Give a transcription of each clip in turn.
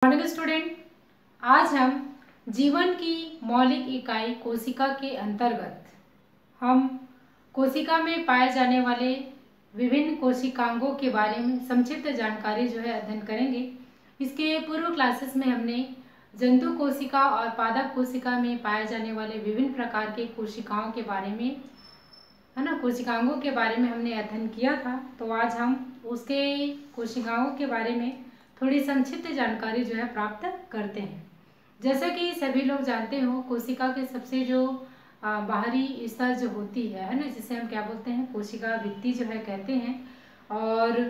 Morning student, आज हम जीवन की मौलिक इकाई कोशिका के अंतर्गत हम कोशिका में पाए जाने वाले विभिन्न कोशिकांगों के बारे में संक्षिप्त जानकारी अध्ययन करेंगे। इसके पूर्व क्लासेस में हमने जंतु कोशिका और पादप कोशिका में पाए जाने वाले विभिन्न प्रकार के कोशिकाओं के बारे में कोशिकांगों के बारे में हमने अध्ययन किया था। तो आज हम उसके कोशिकाओं के बारे में थोड़ी संक्षिप्त जानकारी प्राप्त करते हैं। जैसा कि सभी लोग जानते हो, कोशिका के सबसे जो बाहरी स्तर जो होती है जिसे हम क्या बोलते हैं, कोशिका भित्ति कहते हैं। और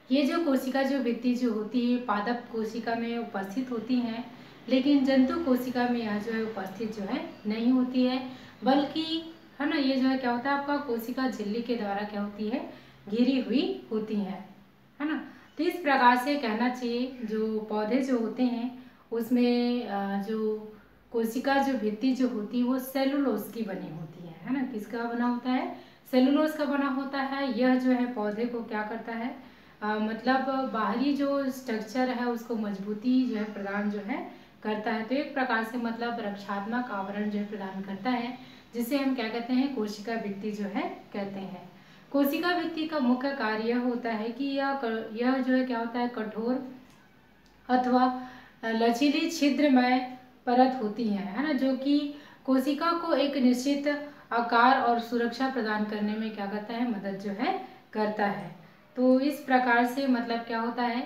ये जो कोशिका भित्ति होती है पादप कोशिका में उपस्थित होती हैं, लेकिन जंतु कोशिका में यह उपस्थित नहीं होती है, बल्कि ये क्या होता है आपका कोशिका झिल्ली के द्वारा क्या होती है, घिरी हुई होती है ना। तो इस प्रकार से कहना चाहिए जो पौधे होते हैं उसमें जो कोशिका भित्ति होती है वो सेलुलोज की बनी होती है ना। किसका बना होता है? सेलुलोज का बना होता है। यह पौधे को क्या करता है, मतलब बाहरी जो स्ट्रक्चर है उसको मजबूती प्रदान करता है। तो एक प्रकार से मतलब रक्षात्मक आवरण प्रदान करता है, जिसे हम क्या कहते हैं, कोशिका भित्ति कहते हैं। कोशिका भित्ति का मुख्य कार्य यह होता है कि यह क्या होता है, कठोर अथवा लचीली छिद्रमय परत होती है ना, जो कि कोशिका को एक निश्चित आकार और सुरक्षा प्रदान करने में क्या करता है, मदद करता है। तो इस प्रकार से मतलब क्या होता है,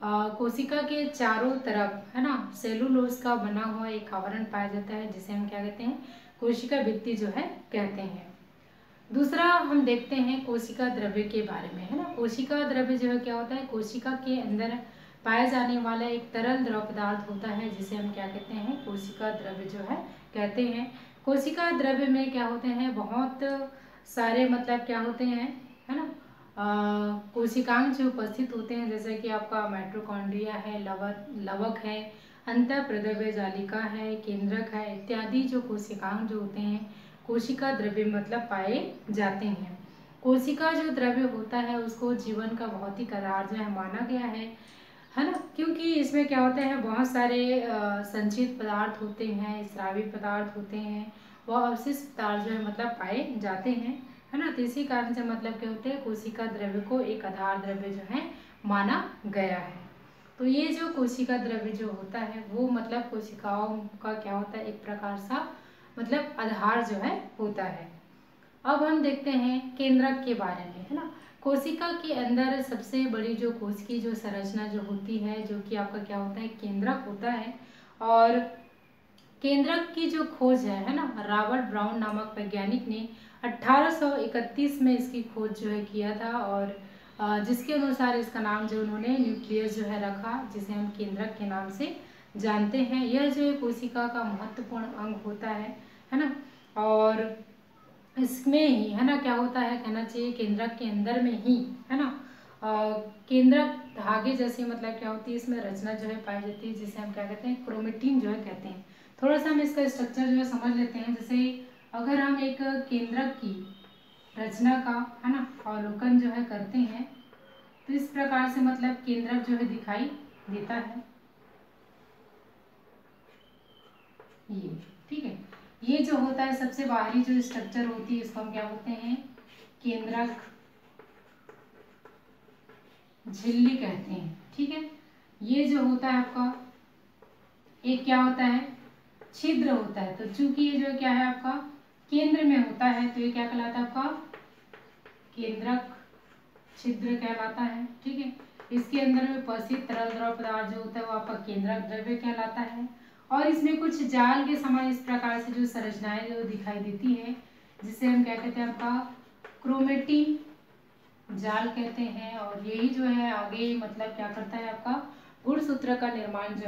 कोशिका के चारों तरफ सेलुलोज का बना हुआ एक आवरण पाया जाता है, जिसे हम क्या कहते हैं, कोशिका भित्ति कहते हैं। दूसरा हम देखते हैं कोशिका द्रव्य के बारे में, है ना। कोशिका द्रव्य क्या होता है, कोशिका के अंदर पाए जाने वाला एक तरल द्रव पदार्थ होता है, जिसे हम क्या कहते हैं, कोशिका द्रव्य कहते हैं। कोशिका द्रव्य में क्या होते हैं, बहुत सारे मतलब क्या होते हैं, है ना, कोशिकांग उपस्थित होते हैं, जैसे कि आपका माइटोकॉन्ड्रिया है, लवक है, अंतःप्रद्रव्य जालिका है, केंद्रक है, इत्यादि जो कोशिकांग होते हैं कोशिका द्रव्य मतलब पाए जाते हैं। कोशिका द्रव्य होता है उसको जीवन का भौतिक आधार माना गया है ना, क्योंकि इसमें क्या होते हैं, बहुत सारे संचित पदार्थ होते हैं, स्रावी पदार्थ होते हैं, वह अवशिष्ट पदार्थ मतलब पाए जाते हैं, है ना। तो इसी कारण से मतलब क्या होते हैं, कोशिका द्रव्य को एक आधार द्रव्य माना गया है। तो ये जो कोशिका द्रव्य होता है वो मतलब कोशिकाओं का क्या होता है, एक प्रकार सा मतलब आधार होता है। अब हम देखते हैं केंद्रक के बारे में, है ना। कोशिका के अंदर सबसे बड़ी जो कोशिकी संरचना होती है, जो कि आपका क्या होता है, केंद्रक होता है। और केंद्रक की जो खोज है ना, रॉबर्ट ब्राउन नामक वैज्ञानिक ने 1831 में इसकी खोज किया था, और जिसके अनुसार इसका नाम उन्होंने न्यूक्लियस रखा, जिसे हम केंद्रक के नाम से जानते हैं। यह कोशिका का महत्वपूर्ण अंग होता है ना। और इसमें ही है ना क्या होता है, कहना चाहिए केंद्रक के अंदर में ही है ना केंद्रक धागे जैसे मतलब क्या होती है, इसमें रचना पाई जाती है, जिसे हम क्या कहते हैं, क्रोमेटिन कहते हैं। थोड़ा सा हम इसका स्ट्रक्चर समझ लेते हैं। जैसे अगर हम एक केंद्रक की रचना का है ना अवलोकन करते हैं, तो इस प्रकार से मतलब केंद्रक दिखाई देता है, ये ठीक है। ये होता है सबसे बाहरी जो स्ट्रक्चर होती है, इसको हम क्या बोलते हैं, केंद्रक झिल्ली कहते हैं, ठीक है। ये होता है आपका एक क्या होता है, छिद्र होता है। तो चूंकि ये क्या है आपका केंद्र में होता है, तो ये क्या कहलाता है, आपका केंद्रक छिद्र कहलाता है, ठीक है। इसके अंदर में उपस्थित तरल द्रव पदार्थ होता है वो आपका केंद्रक द्रव्य कहलाता है। और इसमें कुछ जाल के समान इस प्रकार से संरचनाएं दिखाई देती है, जिसे हम क्या कहते हैं, आपका क्रोमेटिन जाल कहते हैं। और यही है आगे मतलब क्या करता है, आपका गुणसूत्र का निर्माण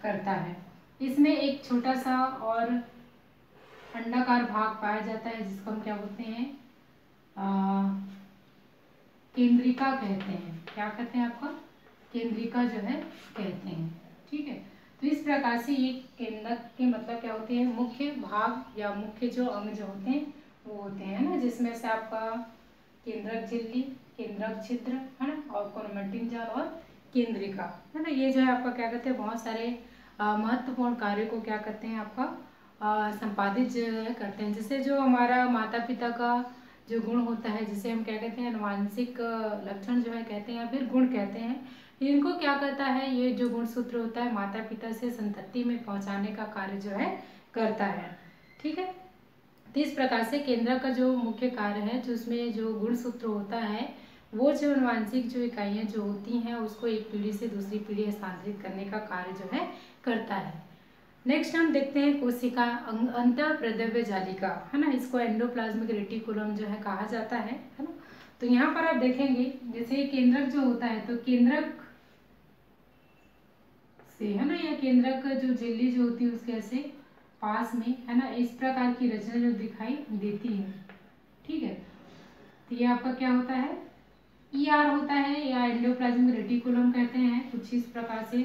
करता है। इसमें एक छोटा सा और अंडाकार भाग पाया जाता है, जिसको हम क्या बोलते हैं, केंद्रिका कहते हैं। क्या कहते हैं आपका, केंद्रिका कहते हैं, ठीक है। तो इस प्रकार से ये केंद्रक के मतलब क्या होते हैं, मुख्य भाग या मुख्य अंग होते हैं वो होते हैं ना, जिसमें से आपका केंद्रक झिल्ली, केंद्रक छिद्र है ना, और क्रोमेटिन जाल और केंद्रिका, है ना। ये जो है आपका क्या कहते हैं, बहुत सारे महत्वपूर्ण कार्य को क्या करते हैं आपका संपादित जो है करते हैं। जैसे जो हमारा माता पिता का जो गुण होता है, जिसे हम क्या कहते हैं अनुवांशिक लक्षण जो है कहते हैं या फिर गुण कहते हैं, इनको क्या करता है, ये जो गुणसूत्र होता है माता पिता से संतति में पहुंचाने का कार्य जो है करता है। ठीक है, तो इस प्रकार से केंद्र का जो मुख्य कार्य है, जो उसमें जो गुणसूत्र होता है, वो जो अनुवांशिक जो इकाइयाँ जो होती हैं उसको एक पीढ़ी से दूसरी पीढ़ी स्थानांतरित करने का कार्य जो है करता है। नेक्स्ट हम देखते हैं कोशिका अंतःप्रद्रव्य जालिका, है ना। इसको एंडोप्लाज्मिक रेटिकुलम जो है कहा जाता है ना। तो यहाँ पर आप देखेंगे जैसे केंद्रक जो होता है, तो केंद्रक से, है ना, या केंद्रक जो झिल्ली जो होती है उसके ऐसे पास में, है ना, इस प्रकार की रचना जो दिखाई देती है। ठीक है, तो ये आपका क्या होता है, ईआर होता है या एंडोप्लाज्मिक रेटिकुलम कहते हैं। कुछ इस प्रकार से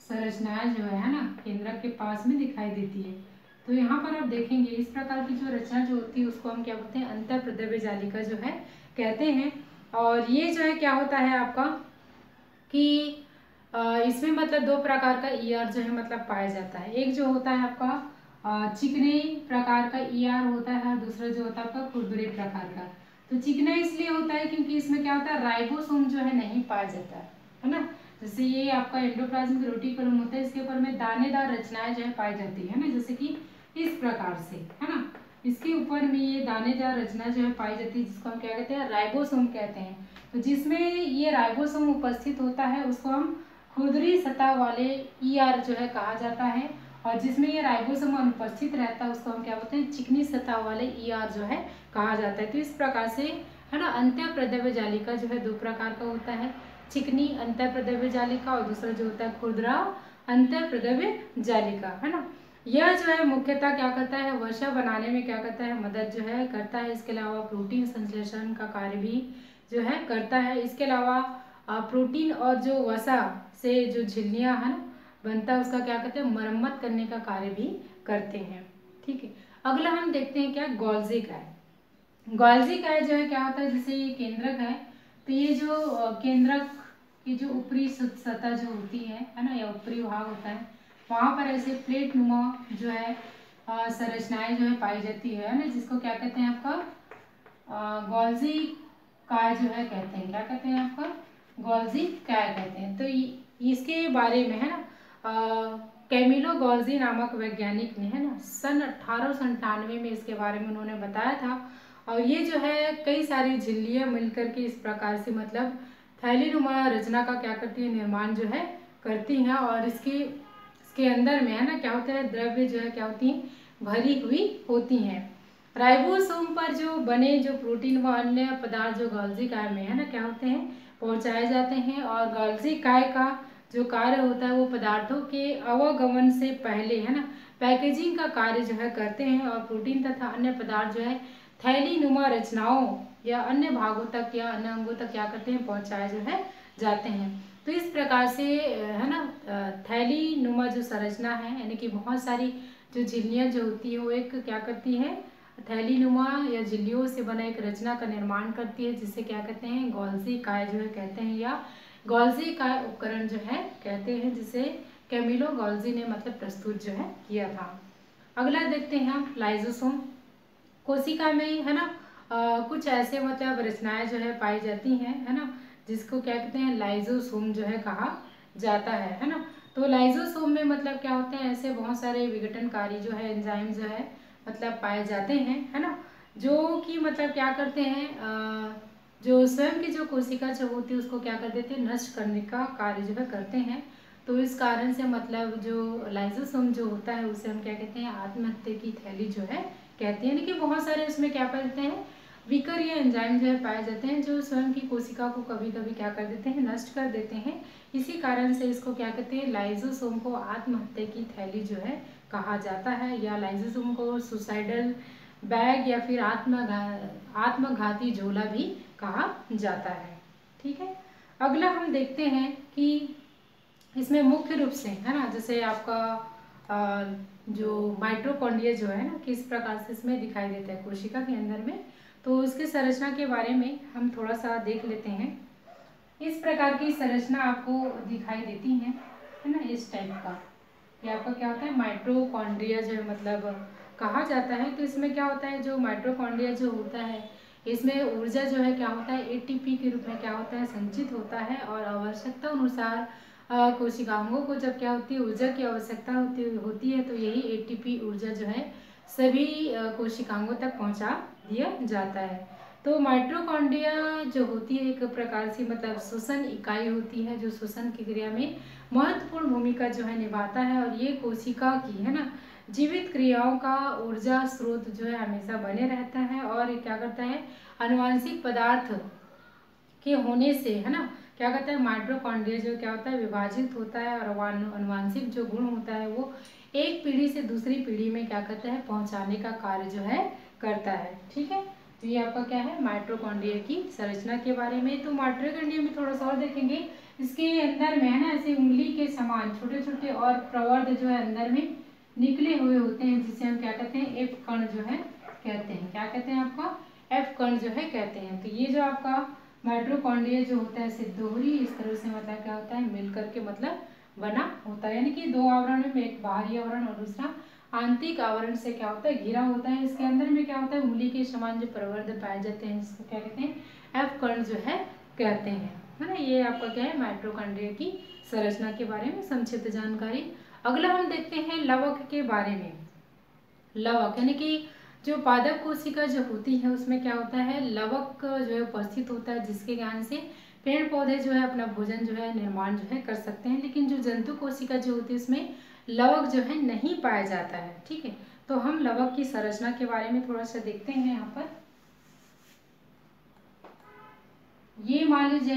संरचनाएं जो है ना केंद्रक के पास में दिखाई देती है। तो यहाँ पर आप देखेंगे इस प्रकार की जो रचना जो होती है उसको हम क्या बोलते हैं, अंतःप्रद्रव्य जालिका जो है कहते हैं। और ये जो है क्या होता है आपका कि इसमें मतलब दो प्रकार का ईआर जो है मतलब पाया जाता है। एक जो होता है आपका चिकने प्रकार का ईआर होता है और दूसरा जो होता है आपका खुरदुरे प्रकार का। तो चिकना इसलिए होता है क्योंकि इसमें क्या होता है, राइबोसोम जो है नहीं पाया जाता है ना। जैसे ये आपका एंडोप्लाज्मिक रेटिकुलम होता है, इसके ऊपर में दानेदार रचनाएं जो है पाई जाती है ना, जैसे कि इस प्रकार से, है ना। इसके ऊपर में ये दानेदार रचना जो है पाई जाती है, जिसको हम क्या कहते हैं, राइबोसोम कहते हैं। तो जिसमें ये राइबोसोम उपस्थित होता है उसको हम खुरदरी सतह वाले ईआर जो है कहा जाता है। और जिसमें ये राइबोसोम अनुपस्थित रहता है उसको हम क्या बोलते हैं, चिकनी सतह वाले ईआर जो है कहा जाता है। तो इस प्रकार से, है ना, अंतःप्रद्रव्य जालिका जो है दो प्रकार का होता है, चिकनी अंतःप्रद्रव्य जालिका और दूसरा जो होता है खुरदरा अंतःप्रद्रव्य जालिका, है ना। यह जो है मुख्यतः क्या करता है, वसा बनाने में क्या करता है, मदद जो है करता है। इसके अलावा प्रोटीन संश्लेषण का कार्य भी जो है करता है। इसके अलावा प्रोटीन और जो वसा से जो झिल्लियां है ना बनता है उसका क्या कहते हैं, मरम्मत करने का कार्य भी करते हैं। ठीक है, अगला हम देखते हैं क्या, गोल्जी काय। गोल्जी काय जो है क्या होता है, जैसे ये केंद्रक है, तो ये जो केंद्रक की जो ऊपरी सतह जो होती है ना, या ऊपरी भाग होता है, वहां पर ऐसे प्लेट नुमा जो है संरचनाएं जो है पाई जाती है ना, जिसको क्या कहते हैं आपका गोल्जी काय जो है कहते हैं। क्या कहते हैं आपका, गोल्जी काय कहते हैं। तो इसके बारे में, है ना, कैमिलो गोल्जी नामक वैज्ञानिक ने, है ना, सन 1897 में इसके बारे में उन्होंने बताया था। और ये जो है कई सारी झिल्लियां मिलकर के इस प्रकार से मतलब थैलीनुमा रचना का क्या करती है, निर्माण जो है करती हैं। और इसके अंदर में, है ना, क्या होता है, द्रव्य जो है क्या होती है, भरी हुई होती हैं। राइबोसोम पर जो बने जो प्रोटीन व अन्य पदार्थ जो गोल्जी काय में, है ना, क्या होते हैं, पहुंचाए जाते हैं। और गोल्जी काय का जो कार्य होता है वो पदार्थों के अवगमन से पहले, है ना, पैकेजिंग का कार्य जो है करते हैं। और प्रोटीन तथा अन्य पदार्थ जो है थैलीनुमा रचनाओं या अन्य भागों तक या अन्य अंगों तक क्या करते हैं, पहुंचाए जो है जाते हैं। तो इस प्रकार से, है ना, थैलीनुमा जो संरचना है, यानी कि बहुत सारी जो झिल्लियां जो होती है वो एक क्या करती है, थैलीनुमा या झिल्लियों से बना एक रचना का निर्माण करती है, जिसे क्या कहते हैं, गोल्जी काय जो है कहते हैं, या गोल्जी काय उपकरण जो है कहते हैं, जिसे कैमिलो गोल्जी ने मतलब प्रस्तुत जो है किया था। अगला देखते हैं हम लाइजोसोम। कोशिका में, है ना, कुछ ऐसे मतलब रचनाएं जो है पाई जाती हैं, है ना, जिसको क्या कहते हैं, लाइजोसोम जो है कहा जाता है ना। तो लाइजोसोम में मतलब क्या होते हैं, ऐसे बहुत सारे विघटनकारी जो है एंजाइम जो है मतलब पाए जाते हैं, है ना, जो कि मतलब क्या करते हैं, जो स्वयं की जो कोशिका जो होती है उसको क्या कर देते हैं, नष्ट करने का कार्य जो है करते हैं। तो इस कारण से मतलब जो लाइजोसोम जो होता है उसे हम क्या कहते हैं, आत्महत्या की थैली जो है कहते हैं। यानी कि बहुत सारे उसमें क्या पाते हैं, विकर या एंजाइम जो है पाए जाते हैं, जो स्वयं की कोशिका को कभी कभी क्या कर देते हैं, नष्ट कर देते हैं। इसी कारण से इसको क्या कहते हैं, लाइजोसोम को आत्महत्या की थैली जो है कहा जाता है, या लाइजोसोम को सुसाइडल बैग या फिर आत्मघाती झोला भी कहा जाता है। ठीक है, अगला हम देखते हैं कि इसमें मुख्य रूप से, है ना, जैसे आपका जो माइटोकॉन्ड्रिया जो है ना किस प्रकार से इसमें दिखाई देता है कोशिका के अंदर में, तो उसके संरचना के बारे में हम थोड़ा सा देख लेते हैं। इस प्रकार की संरचना आपको दिखाई देती है ना, इस टाइप का। ये आपका क्या होता है, माइटोकॉन्ड्रिया जो है मतलब कहा जाता है। तो इसमें क्या होता है, जो माइटोकॉन्ड्रिया जो होता है इसमें ऊर्जा जो है क्या होता है, एटीपी के रूप में क्या होता है, संचित होता है। और आवश्यकता अनुसार कोशिकाओं को जब क्या होती है, ऊर्जा की आवश्यकता होती है, तो यही एटीपी ऊर्जा जो है सभी कोशिकाओं तक पहुंचा दिया जाता है। तो माइटोकॉन्ड्रिया जो होती है एक प्रकार से मतलब श्वसन इकाई होती है, जो श्वसन की क्रिया में महत्वपूर्ण भूमिका जो है निभाता है। और ये कोशिका की है ना जीवित क्रियाओं का ऊर्जा स्रोत जो है हमेशा बने रहता है। और ये क्या करता है, आनुवांशिक पदार्थ के होने से है ना क्या कहता है, माइटोकॉन्ड्रिया जो क्या होता है विभाजित होता है। और आनुवांशिक जो गुण होता है वो एक पीढ़ी से दूसरी पीढ़ी में क्या कहता है, पहुंचाने का कार्य जो है करता है। ठीक है, तो ये आपका क्या है, माइटोकॉन्ड्रिया की संरचना के बारे में। तो माइटोकॉन्ड्रिया में थोड़ा सा और देखेंगे, इसके अंदर में है ना ऐसे उंगली के समान छोटे छोटे और प्रवर्ध जो है अंदर में निकले हुए होते हैं, जिसे हम क्या कहते हैं, एफ कण जो है कहते हैं। क्या कहते हैं, आपका एफ कण जो है कहते हैं। तो ये जो आपका माइटोकॉन्ड्रिया जो होता है इसे दोहरी इस तरह से मतलब क्या होता है, मिलकर के मतलब बना होता है। यानी कि दो आवरण में, एक बाहरी आवरण और दूसरा आंतरिक आवरण से क्या होता है, घिरा होता है। इसके अंदर में क्या होता है, उंगली के समान जो प्रवर्ध पाए जाते हैं जिसको क्या कहते हैं, एफ कण जो है कहते हैं, है ना। ये आपका क्या है, माइटोकॉन्ड्रिया की संरचना के बारे में संक्षिप्त जानकारी। अगला हम देखते हैं लवक के बारे में। लवक यानी कि जो पादप कोशिका जो होती है उसमें क्या होता है, लवक जो है उपस्थित होता है, जिसके ज्ञान से पेड़ पौधे जो है अपना भोजन जो है निर्माण जो है कर सकते हैं। लेकिन जो जंतु कोशिका जो होती है उसमें लवक जो है नहीं पाया जाता है। ठीक है, तो हम लवक की संरचना के बारे में थोड़ा सा देखते हैं। यहाँ पर ये मान लीजिए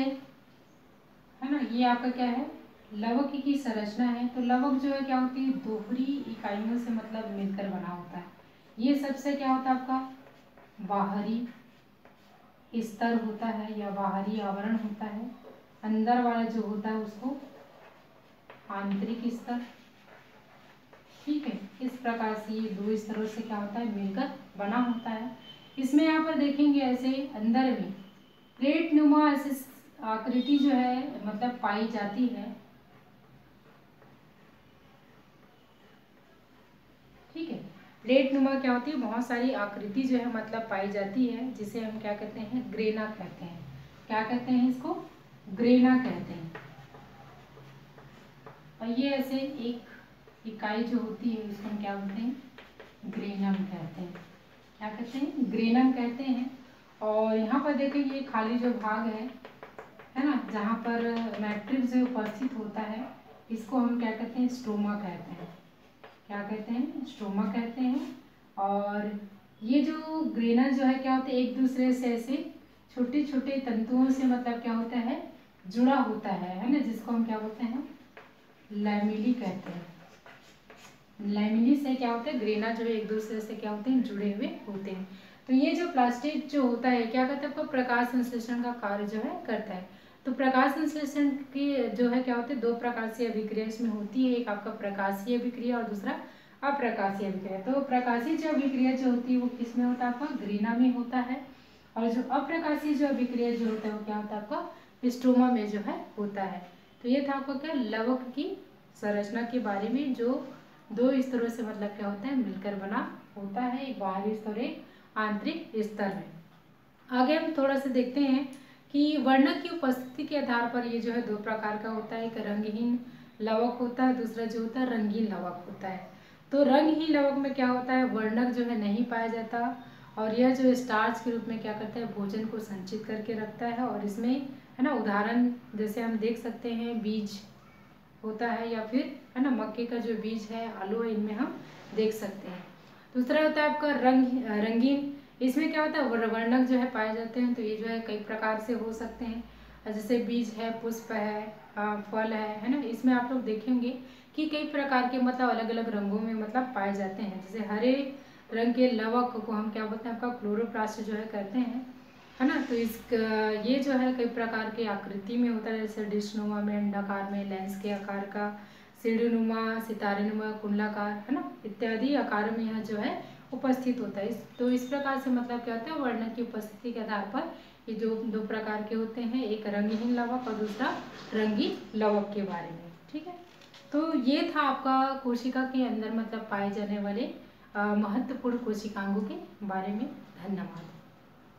है ना, ये आपका क्या है, लवक की संरचना है। तो लवक जो है क्या होती है, दोहरी इकाइयों से मतलब मिलकर बना होता है। ये सबसे क्या होता है, आपका बाहरी स्तर होता है या बाहरी आवरण होता है। अंदर वाला जो होता है उसको आंतरिक स्तर। ठीक है, इस प्रकार से ये दो स्तरों से क्या होता है, मिलकर बना होता है। इसमें यहाँ पर देखेंगे ऐसे अंदर में प्लेट नुमा ऐसे आकृति जो है मतलब पाई जाती है। ठीक है, प्लेट नुमा क्या होती है, बहुत सारी आकृति जो है मतलब पाई जाती है, जिसे हम क्या कहते हैं, ग्रेना कहते हैं। क्या कहते हैं इसको, ग्रेना कहते हैं। और ये ऐसे एक इकाई जो होती है उसको हम क्या बोलते हैं, ग्रेनम कहते हैं। क्या कहते हैं, ग्रेनम कहते हैं। और यहाँ पर देखिए ये खाली जो भाग है ना, जहाँ पर मैट्रिक्स जो उपस्थित होता है इसको हम क्या कहते हैं, स्ट्रोमा कहते हैं। क्या कहते हैं, स्ट्रोमा कहते हैं। और ये जो ग्रेना जो है क्या होता है, एक दूसरे से ऐसे छोटे छोटे तंतुओं से मतलब क्या होता है, जुड़ा होता है ना, जिसको हम क्या बोलते हैं, लैमिली कहते हैं। लैमिली से क्या होता है, ग्रेना जो है एक दूसरे से क्या होते हैं, जुड़े हुए होते हैं। तो ये जो प्लास्टिक जो होता है क्या करता है, आपको प्रकाश संश्लेषण का कार्य जो है करता है। तो प्रकाश संश्लेषण की जो है क्या होते हैं, दो प्रकार से अभिक्रिया इसमें होती है। एक आपका प्रकाशीय अभिक्रिया और दूसरा अप्रकाशीय अभिक्रिया। तो प्रकाशीय जो अभिक्रिया जो होती है वो किसमें होता है, आपका ग्रेना में होता है। और जो अप्रकाशीय जो अभिक्रिया जो होता है वो क्या होता है, आपका स्ट्रोमा में जो है होता है। तो ये था आपका क्या, लवक की संरचना के बारे में, जो दो स्तरों से मतलब क्या होता है, मिलकर बना होता है, एक बाहरी स्तर एक आंतरिक स्तर में। आगे हम थोड़ा सा देखते हैं कि वर्णक की उपस्थिति के आधार पर ये जो है दो प्रकार का होता है, एक रंगहीन लवक होता है, दूसरा जो होता है रंगीन लवक होता है। तो रंगहीन लवक में क्या होता है, वर्णक जो है नहीं पाया जाता, और यह जो स्टार्च के रूप में क्या करता है, भोजन को संचित करके रखता है। और इसमें है ना उदाहरण जैसे हम देख सकते हैं, बीज होता है या फिर है ना मक्के का जो बीज है, आलू है, इनमें हम देख सकते हैं। दूसरा होता है आपका रंगीन। इसमें क्या होता है, वर्णक जो है पाए जाते हैं। तो ये जो है कई प्रकार से हो सकते हैं, जैसे बीज है, पुष्प है, फल है ना। इसमें आप लोग देखेंगे कि कई प्रकार के मतलब अलग अलग रंगों में मतलब पाए जाते हैं। जैसे हरे रंग के लवक को हम क्या बोलते हैं, आपका क्लोरोप्लास्ट जो है करते हैं, है ना। तो ये जो है कई प्रकार के आकृति में होता है, जैसे डिशनुमा में, अंडाकार में, लेंस के आकार का, सीढ़ीनुमा, सितारेनुमा, कुंडलाकार, है ना, इत्यादि आकार में यह जो है उपस्थित होता है। तो इस प्रकार से मतलब क्या होता है, वर्णक की उपस्थिति के आधार पर ये जो दो प्रकार के होते हैं, एक रंगहीन लवक और दूसरा रंगीन लवक के बारे में। ठीक है, तो ये था आपका कोशिका के अंदर मतलब पाए जाने वाले महत्वपूर्ण कोशिकांगों के बारे में। धन्यवाद।